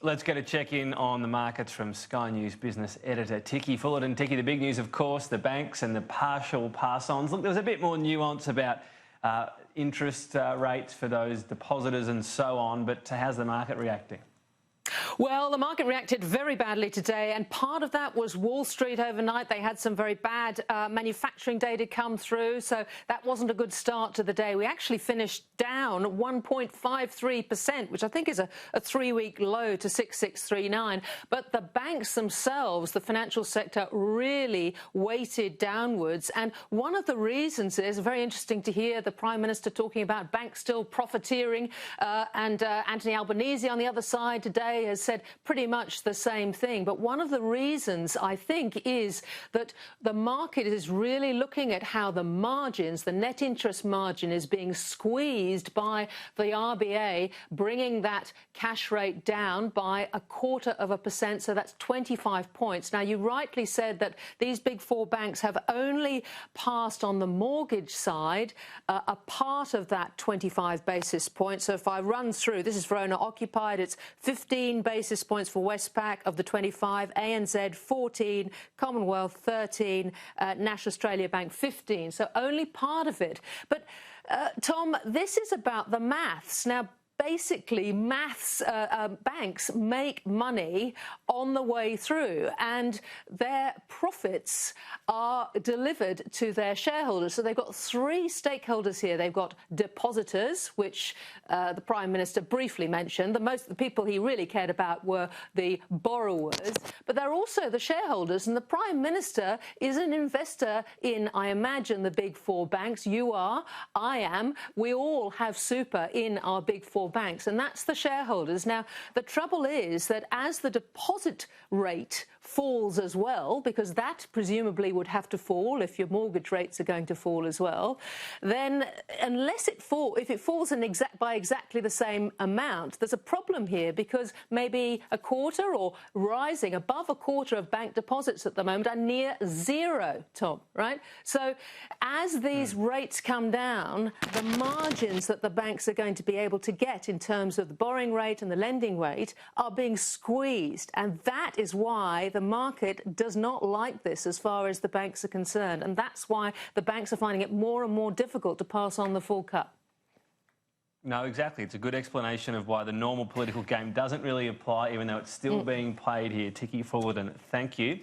Let's get a check-in on the markets from Sky News business editor Ticky Fullerton. Ticky, the big news, of course, the banks and the partial pass-ons. Look, there was a bit more nuance about interest rates for those depositors and so on, but how's the market reacting? Well, the market reacted very badly today, and part of that was Wall Street overnight. They had some very bad manufacturing data come through, so that wasn't a good start to the day. We actually finished down 1.53%, which I think is a three-week low to 6639. But the banks themselves, the financial sector, really weighted downwards. And one of the reasons is very interesting to hear the Prime Minister talking about banks still profiteering, and Anthony Albanese on the other side today has said pretty much the same thing. But one of the reasons, I think, is that the market is really looking at how the margins, the net interest margin, is being squeezed by the RBA, bringing that cash rate down by 0.25%, so that's 25 points. Now, you rightly said that these big four banks have only passed on the mortgage side a part of that 25 basis points. So if I run through, this is for owner-occupied, it's 15 basis points for Westpac of the 25, ANZ 14, Commonwealth 13, National Australia Bank 15. So only part of it. But, Tom, this is about the maths. Now, basically, banks make money on the way through, and their profits are delivered to their shareholders. So they've got three stakeholders here. They've got depositors, which the Prime Minister briefly mentioned. The people he really cared about were the borrowers, but they're also the shareholders. And the Prime Minister is an investor in, I imagine, the big four banks. You are, I am. We all have super in our big four banks, and that's the shareholders. Now, the trouble is that as the deposit rate falls as well, because that presumably would have to fall if your mortgage rates are going to fall as well, then unless it if it falls by exactly the same amount, there's a problem here, because maybe a quarter or rising above a quarter of bank deposits at the moment are near zero, Tom, right? So as these rates come down, the margins that the banks are going to be able to get in terms of the borrowing rate and the lending rate are being squeezed, and that is why the market does not like this as far as the banks are concerned, and that's why the banks are finding it more and more difficult to pass on the full cut. No, exactly. It's a good explanation of why the normal political game doesn't really apply, even though it's still being played here. Ticky Fullerton, thank you.